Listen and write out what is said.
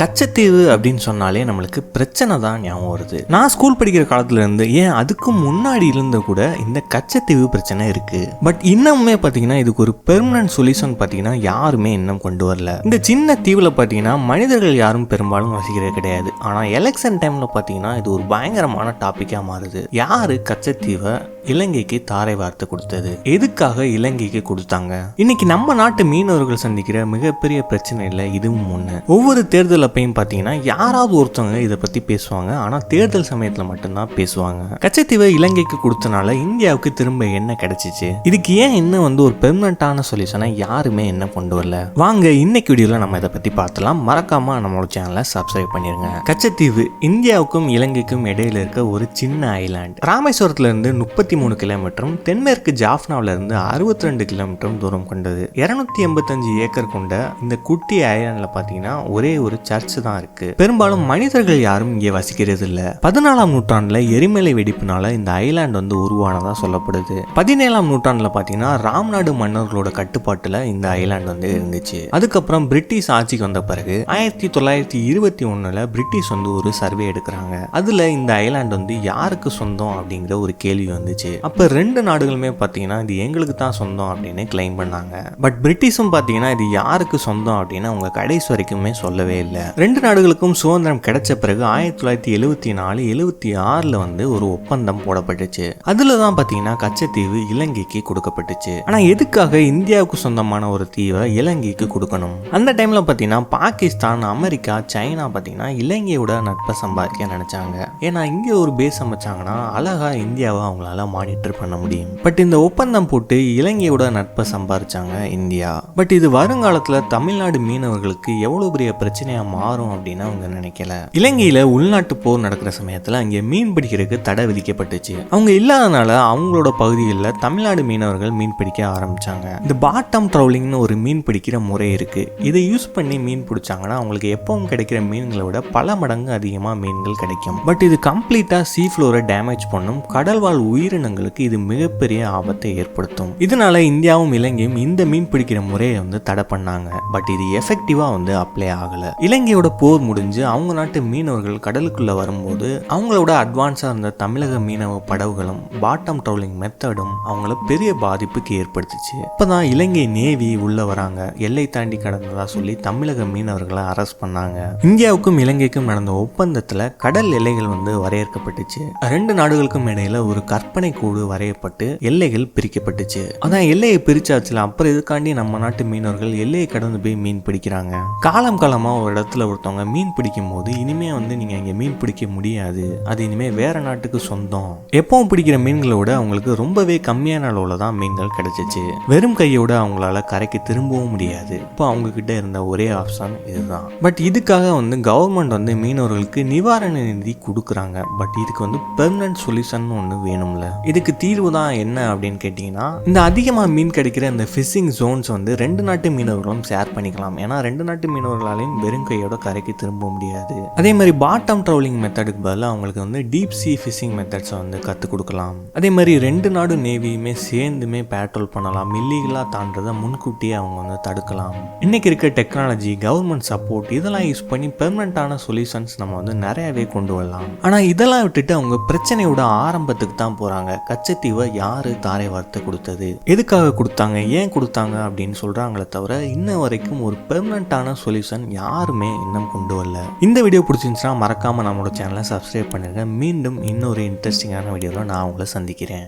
கச்சத்தீவு அப்படின்னு சொன்னாலே நம்மளுக்கு பிரச்சனை தான் ஞாபகம் வருது. நான் ஸ்கூல் படிக்கிற காலத்துல இருந்து ஏன் அதுக்கு முன்னாடி இருந்த கூட இந்த கச்சத்தீவு பிரச்சனை இருக்கு. பட் இன்னுமே பாத்தீங்கன்னா இதுக்கு ஒரு பெர்மனன்ட் சொல்யூஷன் பாத்தீங்கன்னா யாருமே இன்னும் கொண்டு வரல. இந்த சின்ன தீவுல பாத்தீங்கன்னா மனிதர்கள் யாரும் பெரும்பாலும் வசிக்கிறது கிடையாது. ஆனா எலெக்ஷன் டைம்ல பாத்தீங்கன்னா இது ஒரு பயங்கரமான டாபிக்கா மாறுது. யாரு கச்சத்தீவை இலங்கைக்கு தாரை வார்த்து கொடுத்தது, எதுக்காக இலங்கைக்கு கொடுத்தாங்க? இன்னைக்கு நம்ம நாட்டு மீனவர்கள் சந்திக்கிற மிகப்பெரிய பிரச்சனை இல்லை இதுவும் ஒண்ணு. ஒவ்வொரு தேர்தல் அப்பையும் பாத்தீங்கன்னா யாராவது ஒருத்தவங்க இதை பத்தி பேசுவாங்க. ஆனா தேர்தல் சமயத்துல மட்டும்தான் பேசுவாங்க. கச்சத்தீவை இலங்கைக்கு கொடுத்தனால இந்தியாவுக்கு திரும்ப என்ன கிடைச்சிச்சு? இதுக்கு ஏன் இன்னும் ஒரு பெர்மனன்டான சொல்யூஷனை யாருமே என்ன கொண்டு வரல? வாங்க இன்னைக்கு வீடியோல நம்ம இதை பத்தி பார்த்தலாம். மறக்காம நம்மளோட சேனலை சப்ஸ்கிரைப் பண்ணிருங்க. கச்சத்தீவு இந்தியாவுக்கும் இலங்கைக்கும் இடையில இருக்க ஒரு சின்ன ஐலாண்ட். ராமேஸ்வரத்துல இருந்து 33 கிலோமீட்டரும் தென்மேற்கு ஜாஃப்னாவில இருந்து 62 கிலோமீட்டரும் தூரம் கொண்டது. 285 ஏக்கர் கொண்ட இந்த குட்டி ஐலாண்ட்ல பாத்தீங்கன்னா ஒரே ஒரு சர்ச் தான் இருக்கு. பெரும்பாலும் மனிதர்கள் யாரும் இங்கே வசிக்கிறது இல்ல. 14ஆம் நூற்றாண்டுல எரிமலை வெடிப்புனால இந்த ஐலாண்ட் உருவானதா சொல்லப்படுது. 17ஆம் நூற்றாண்டுல பாத்தீங்கன்னா ராம்நாடு மன்னர்களோட கட்டுப்பாட்டுல இந்த ஐலாண்ட் இருந்துச்சு. அதுக்கப்புறம் பிரிட்டிஷ் ஆட்சிக்கு வந்த பிறகு 1921ல பிரிட்டிஷ் ஒரு சர்வே எடுக்கிறாங்க. அதுல இந்த ஐலாண்ட் யாருக்கு சொந்தம் அப்படிங்கிற ஒரு கேள்வி வந்துச்சு. அப்ப ரெண்டு நாடுகளுமே பாத்தீங்கன்னா இது எங்களுக்கு தான் சொந்தம் அப்படின்னு கிளைம் பண்ணாங்க. பட் பிரிட்டிஷும் பாத்தீங்கன்னா இது யாருக்கு சொந்தம் அப்படின்னு அவங்க கடைசி வரைக்குமே சொல்லவே இல்லை. ரெண்டு நாடுகளுக்கும் சுதந்திரம் கிடைச்ச பிறகு 1974-76ல ஒரு ஒப்பந்தம் போடப்பட்டுச்சு. அதுலதான் பாத்தீங்கன்னா கச்சத்தீவு இலங்கைக்கு கொடுக்கப்பட்டுச்சு. ஆனா எதுக்காக இந்தியாவுக்கு சொந்தமான ஒரு தீவை இலங்கைக்கு கொடுக்கணும்? அந்த டைம்ல பாத்தீங்கன்னா பாகிஸ்தான், அமெரிக்கா, சைனா பாத்தீங்கன்னா இலங்கையோட நட்பை சம்பாதிக்க நினைச்சாங்க. ஏன்னா இங்க ஒரு பேஸ் அமைச்சாங்கன்னா அழகா இந்தியாவை அவங்களால மானிட்டர் பண்ண முடியும். பட் இந்த ஒப்பந்தம் போட்டு இலங்கையோட நட்பை சம்பாதிச்சாங்க இந்தியா. பட் இது வருங்காலத்துல தமிழ்நாடு மீனவர்களுக்கு எவ்வளவு பெரிய பிரச்சனையா மாறும் அப்படின்னு அவங்க நினைக்கல. இலங்கையில உள்நாட்டு போர் நடக்கிற சமயத்துல அங்கே மீன் பிடிக்கிறதுக்கு தடை விதிக்கப்பட்டுச்சு. அவங்க இல்லாதனால அவங்களோட பகுதிகளில் தமிழ்நாடு மீனவர்கள் மீன் பிடிக்க ஆரம்பிச்சாங்க. இந்த பாட்டம் ட்ரவுலிங்னு ஒரு மீன் பிடிக்கிற முறை இருக்கு. இதை யூஸ் பண்ணி மீன் பிடிச்சாங்கன்னா அவங்களுக்கு எப்பவும் கிடைக்கிற மீன்களை விட பல மடங்கு அதிகமா மீன்கள் கிடைக்கும். பட் இது கம்ப்ளீட்டா சீ ஃப்ளோரை டேமேஜ் பண்ணும். கடல்வாழ் உயிரினங்களுக்கு இது மிகப்பெரிய ஆபத்தை ஏற்படுத்தும். இதனால இந்தியாவும் இலங்கையும் இந்த மீன் பிடிக்கிற முறையை தடை பண்ணாங்க. பட் இது எஃபெக்டிவா அப்ளை ஆகல. இலங்கையோட போர் முடிஞ்சு அவங்க நாட்டு மீனவர்கள் கடலுக்குள்ள வரும்போது அவங்களோட அட்வான்ஸா இருந்த தமிழக மீனவ படகுகளும் பாட்டம் ட்ரவுலிங் மெத்தடும் அவங்கள பெரிய பாதிப்புக்கு ஏற்படுத்துச்சு. இப்பதான் இலங்கை நேவி உள்ள வராங்க. எல்லை தாண்டி கடந்ததா சொல்லி தமிழக மீனவர்களை அரெஸ்ட் பண்ணாங்க. இந்தியாவுக்கும் இலங்கைக்கும் நடந்த ஒப்பந்தத்துல கடல் எல்லைகள் வரையறுக்கப்பட்டுச்சு. ரெண்டு நாடுகளுக்கும் இடையில ஒரு கற்பனை கூடு வரையப்பட்டு எல்லைகள் பிரிக்கப்பட்டுச்சு. அதான் எல்லையை பிரிச்சாச்சுல. அப்புறம் இதுக்காண்டி நம்ம நாட்டு மீனவர்கள் எல்லையை கடந்து போய் மீன் பிடிக்கிறாங்க. காலம் காலமா ஒரு இடத்துல ஒருத்தவங்க மீன் பிடிக்கும் போது இனிமே நீங்க இங்க மீன் பிடிக்க முடியாது, அது இனிமே வேற நாட்டுக்கு சொந்தம். எப்பவும் பிடிக்கிற மீன்களோட அவங்களுக்கு ரொம்பவே கம்மியான அளவுல தான் மீன்கள் கிடைச்சிச்சு. வெறும் கையோட அவங்களால கரைக்கு திரும்பவும் முடியாது. இப்போ அவங்க கிட்ட இருந்த ஒரே ஆப்ஷன் இதுதான். பட் இதுக்காக கவர்மெண்ட் மீனவர்களுக்கு நிவாரண நிதி கொடுக்குறாங்க. பட் இதுக்கு பெர்மனன்ட் சொல்யூஷன் ஒன்று வேணும்ல. இதுக்கு தீர்வு தான் என்ன அப்படின்னு கேட்டீங்கன்னா, இந்த அதிகமாக மீன் கிடைக்கிற இந்த ஃபிஷிங் ஜோன்ஸ் ரெண்டு நாட்டு மீனவர்களும் ஷேர் பண்ணிக்கலாம். ஏன்னா ரெண்டு நாட்டு மீனவர்களாலையும் வெறும் கையோட கரைக்கு திரும்ப முடியாது. அதே மாதிரி பாட்டம் ட்ரவுலிங் மெத்தடுக்கு பதிலாக அவங்களுக்கு டீப் சி ஃபிஷிங் மெத்தட்ஸை கற்றுக் கொடுக்கலாம். அதே மாதிரி ரெண்டு நாடு நேவியுமே சேர்ந்துமே பேட்ரோல் பண்ணலாம். இல்லீகலாக தாண்டதை முன்கூட்டியே அவங்க தடுக்கலாம். இன்னைக்கு இருக்க டெக்னாலஜி, கவர்மெண்ட் சப்போர்ட் இதெல்லாம் யூஸ் பண்ணி பெர்மனன்டான சொல்யூஷன்ஸ் நம்ம நிறையவே கொண்டு வரலாம். ஆனால் இதெல்லாம் விட்டுட்டு அவங்க பிரச்சனையோட ஆரம்பத்துக்கு தான் போறாங்க. கச்சத்தீவை யாரு தாரை வார்த்து கொடுத்தது, எதுக்காக கொடுத்தாங்க, ஏன் கொடுத்தாங்க அப்படின்னு சொல்றாங்களே தவிர இன்ன வரைக்கும் ஒரு பெர்மனன்டான சொல்யூஷன் யாருமே இன்னும் கொண்டு வரல. இந்த வீடியோ பிடிச்சிருந்துச்சுன்னா மறக்காம நம்மளோட சேனலை சப்ஸ்கிரைப் பண்ணுங்க. மீண்டும் இன்னொரு இன்ட்ரெஸ்டிங்கான வீடியோவில் நான் உங்களை சந்திக்கிறேன்.